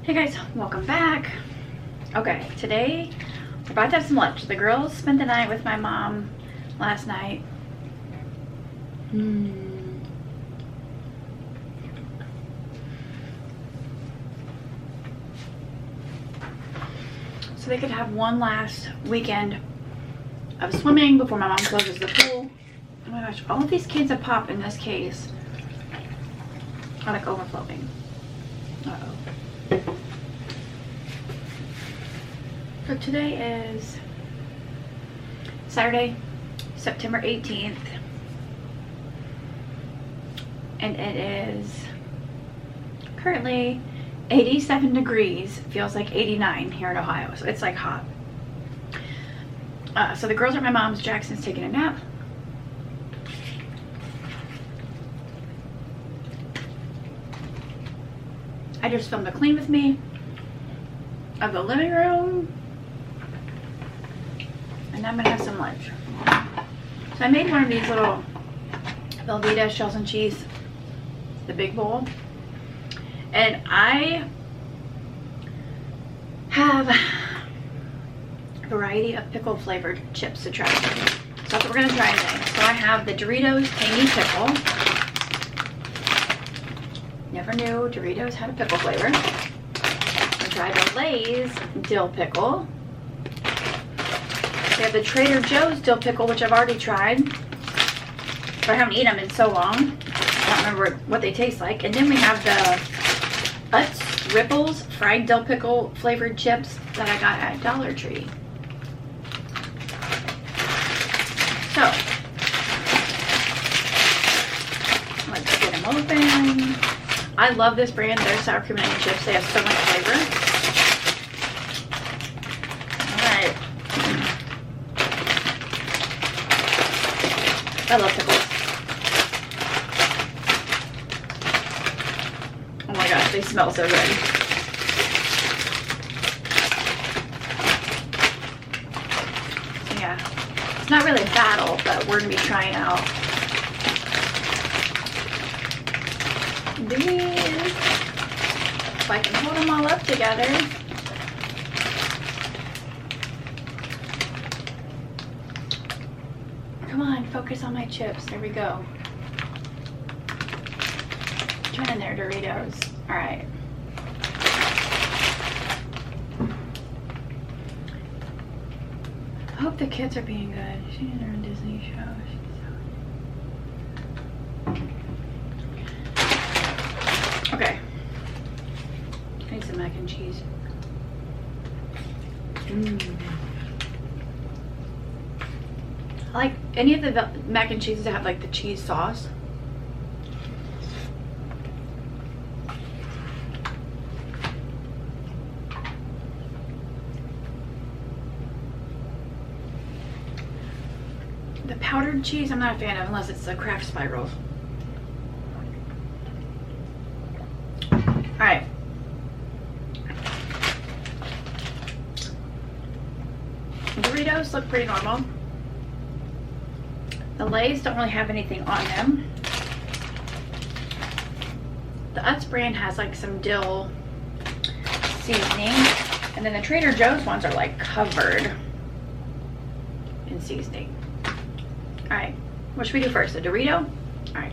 Hey guys, welcome back. Okay, today we're about to have some lunch. The girls spent the night with my mom last night. So they could have one last weekend of swimming before my mom closes the pool. Oh my gosh, all of these cans of pop in this case are like overflowing. Uh-oh. So today is Saturday, September 18th, and it is currently 87 degrees. Feels like 89 here in Ohio, so it's like hot. So the girls are at my mom's. Jackson's taking a nap. I just filmed a clean with me of the living room, and I'm gonna have some lunch. So I made one of these little Velveeta shells and cheese, the big bowl, and I have a variety of pickle flavored chips to try. So that's what we're gonna try today. So I have the Doritos Tangy Pickle. Never knew Doritos had a pickle flavor. I tried the Lay's dill pickle. We have the Trader Joe's dill pickle, which I've already tried, but I haven't eaten them in so long. I don't remember what they taste like. And then we have the Utz Ripples fried dill pickle flavored chips that I got at Dollar Tree. So let's get them open. I love this brand. Their sour cream and onion chips. They have so much flavor. Alright. I love pickles. Oh my gosh, they smell so good. So yeah, it's not really a battle, but we're going to be trying out these, if I can hold them all up together. Come on, focus on my chips. There we go. Turn in there, Doritos. All right. I hope the kids are being good. She's in her Disney show. Okay. I need some mac and cheese. I like any of the mac and cheeses that have like the cheese sauce. The powdered cheese I'm not a fan of unless it's the Kraft Spirals. Alright. Doritos look pretty normal. The Lay's don't really have anything on them. The Utz brand has like some dill seasoning. And then the Trader Joe's ones are like covered in seasoning. Alright. What should we do first? The Dorito? Alright.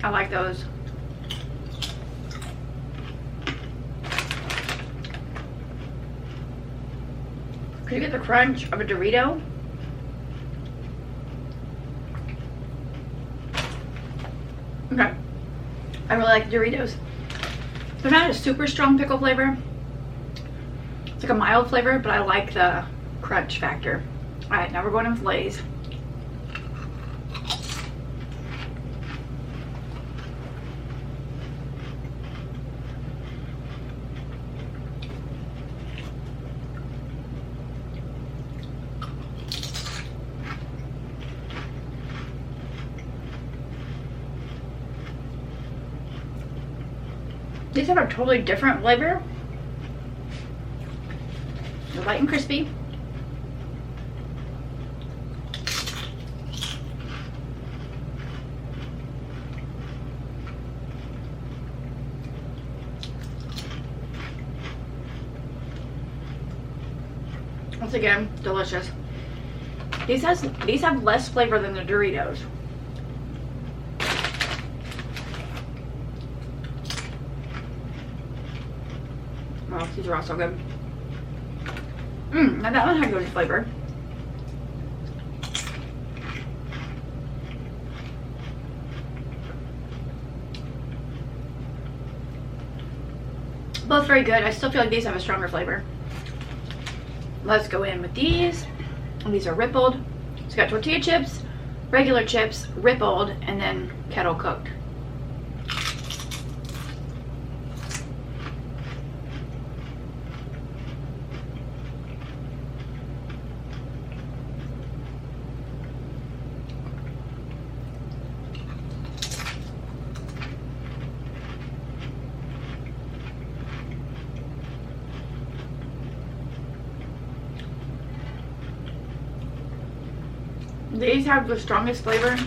I like those. Could you get the crunch of a Dorito? Okay. I really like Doritos. They're not a super strong pickle flavor. It's like a mild flavor, but I like the crunch factor. Alright, now we're going in with Lay's. These have a totally different flavor. light and crispy. Once again, delicious. These have less flavor than the Doritos. Oh, these are also good. Now that one had good flavor. Both very good. I still feel like these have a stronger flavor. Let's go in with these. And these are rippled. It's got tortilla chips, regular chips, rippled, and then kettle cooked. These have the strongest flavor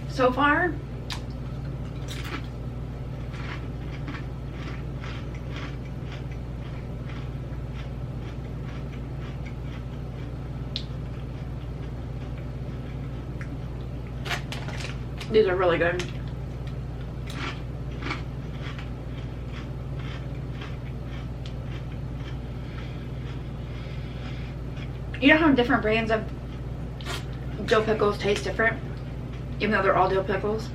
so far. These are really good. You know how different brands of dill pickles taste different, even though they're all dill pickles?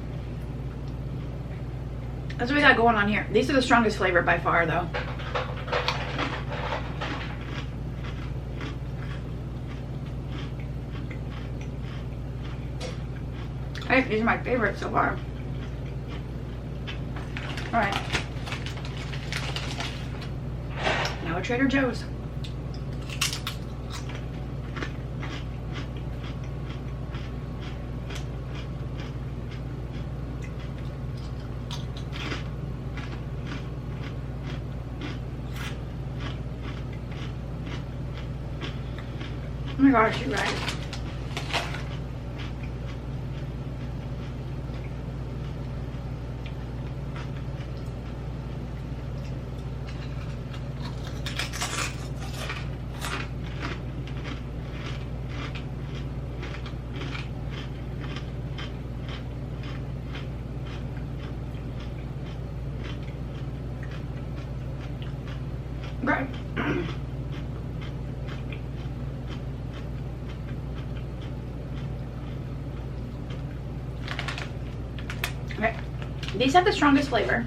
That's what we got going on here. These are the strongest flavor by far, though. I think these are my favorites so far. Alright. Now at Trader Joe's. Oh my gosh, you guys. Okay. Okay. These have the strongest flavor.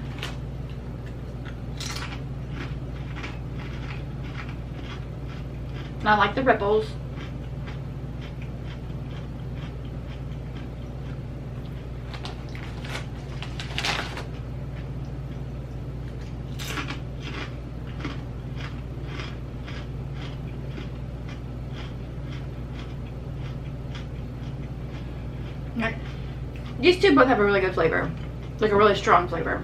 And I like the ripples. Okay. These two both have a really good flavor, like a really strong flavor.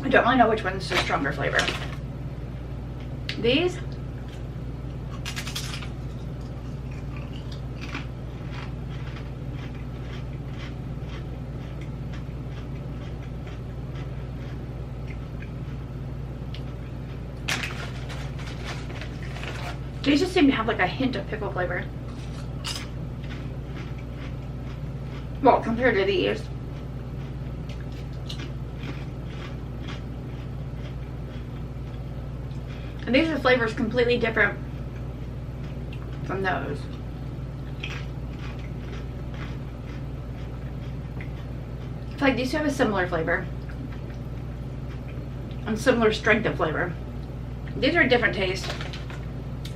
I don't really know which one's the stronger flavor. These, just seem to have like a hint of pickle flavor. Well, compared to these. And these are flavors completely different from those. I feel like these two have a similar flavor and similar strength of flavor. These are a different taste.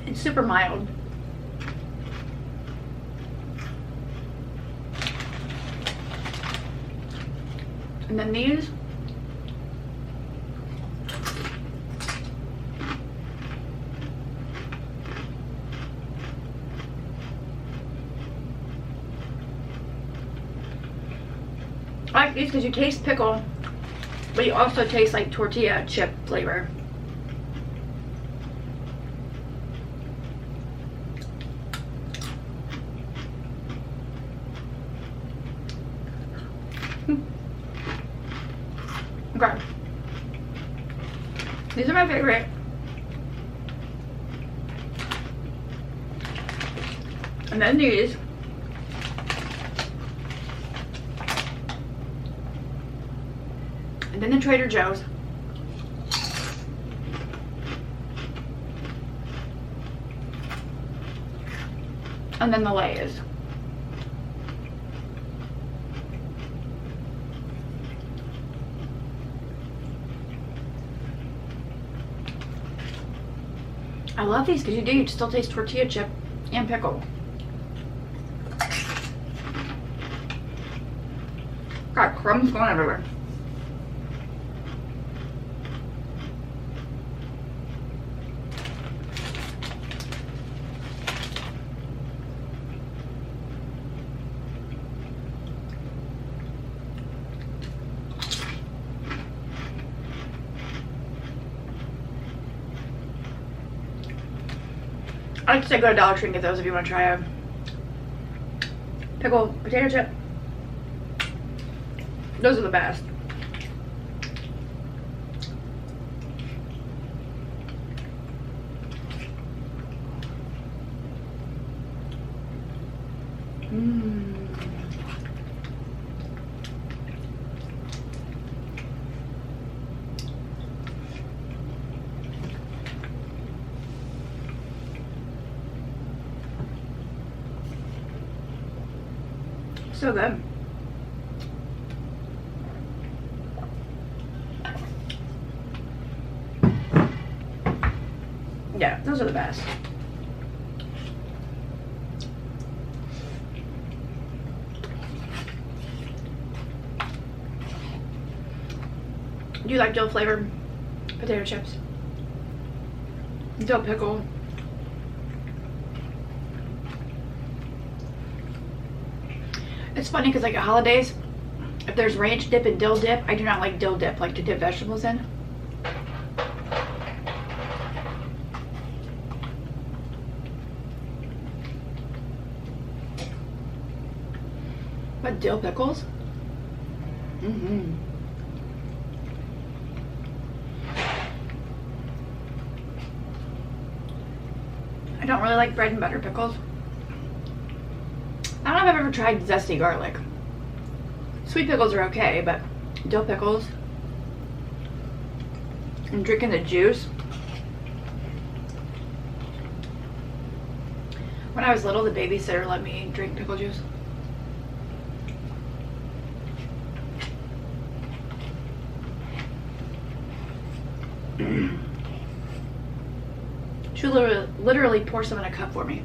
It's super mild. And then these, I like these because you taste pickle But you also taste like tortilla chip flavor. Okay. These are my favorite. And then these. And then the Trader Joe's. And then the Lay's. I love these because you still taste tortilla chip and pickle. Got crumbs going everywhere. I like to say go to Dollar Tree and get those if you want to try a pickle potato chip. Those are the best. So good. Yeah, those are the best. Do you like dill flavored potato chips? Dill pickle. It's funny because like at holidays, if there's ranch dip and dill dip, I do not like dill dip, like to dip vegetables in. But dill pickles? I don't really like bread and butter pickles. I don't know if I've ever tried zesty garlic. Sweet pickles are okay, but dill pickles. I'm drinking the juice. When I was little, the babysitter let me drink pickle juice. She literally pour some in a cup for me.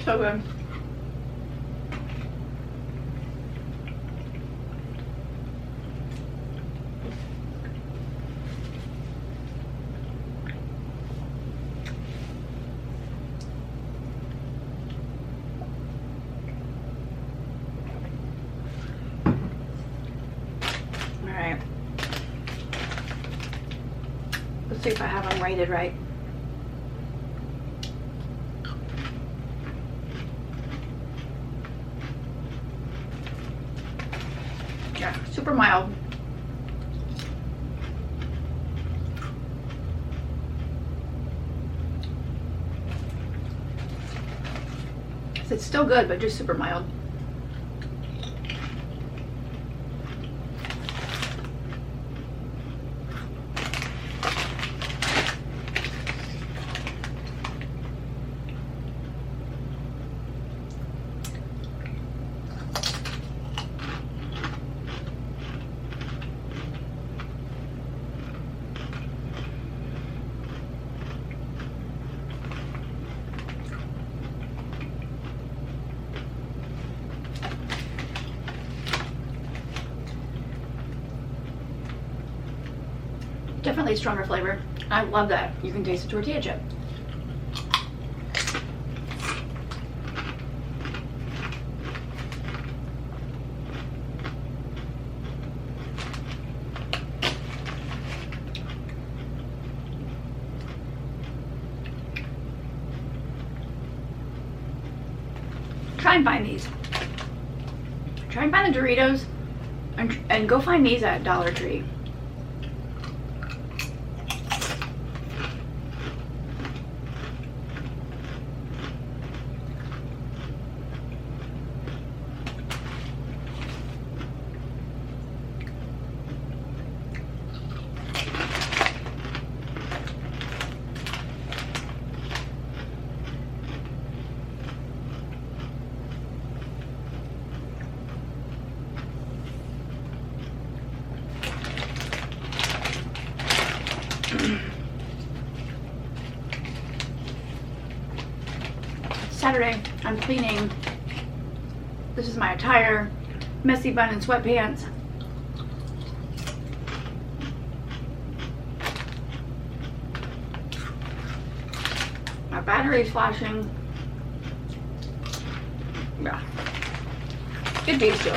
So good. Alright. Let's see if I have them rated right. Yeah, super mild. It's still good, but just super mild. Definitely stronger flavor. I love that. You can taste the tortilla chip. Try and find these. Try and find the Doritos and go find these at Dollar Tree. Saturday, I'm cleaning. This is my attire. Messy bun and sweatpants. My battery's flashing. Yeah. Good beef stew.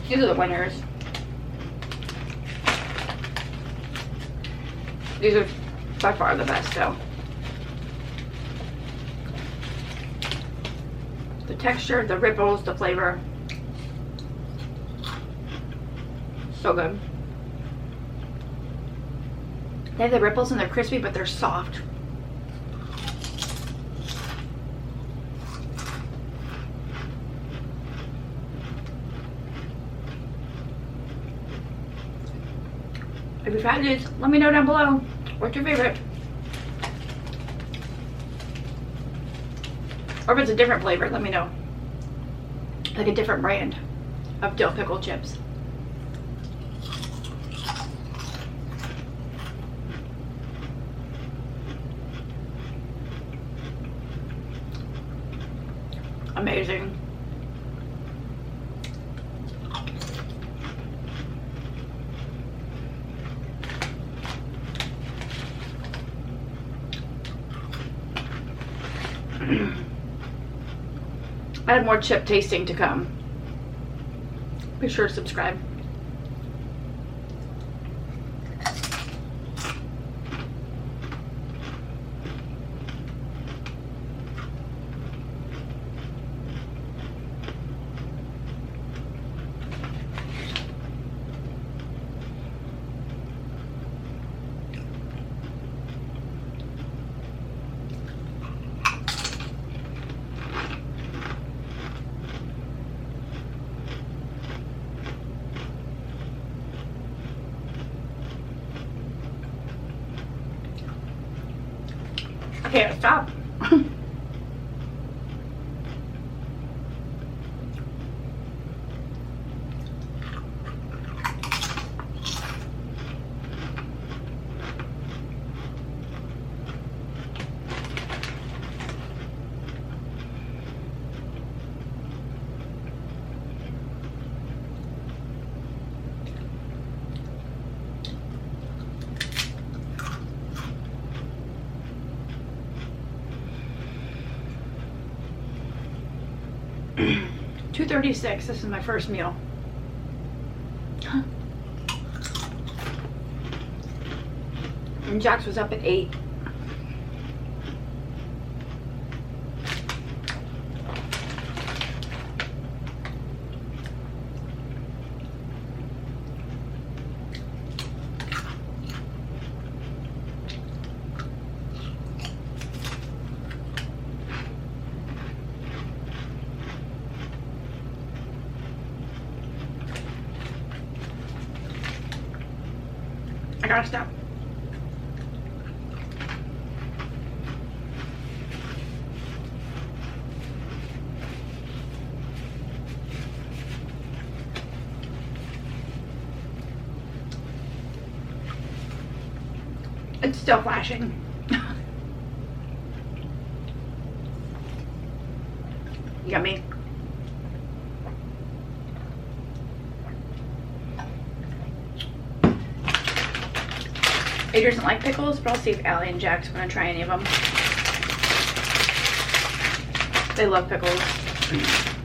These are the winners. These are by far the best though. The texture, the ripples, the flavor. So good. They have the ripples and they're crispy, but they're soft. If you've had these, let me know down below. What's your favorite? Or if it's a different flavor, let me know. Like a different brand of dill pickle chips. Amazing. I have more chip tasting to come. Be sure to subscribe. I can't stop. $2.36. This is my first meal. And Jax was up at 8. I gotta stop. It's still flashing. Yummy. Adrian doesn't like pickles, but I'll see if Allie and Jack's going to try any of them. They love pickles.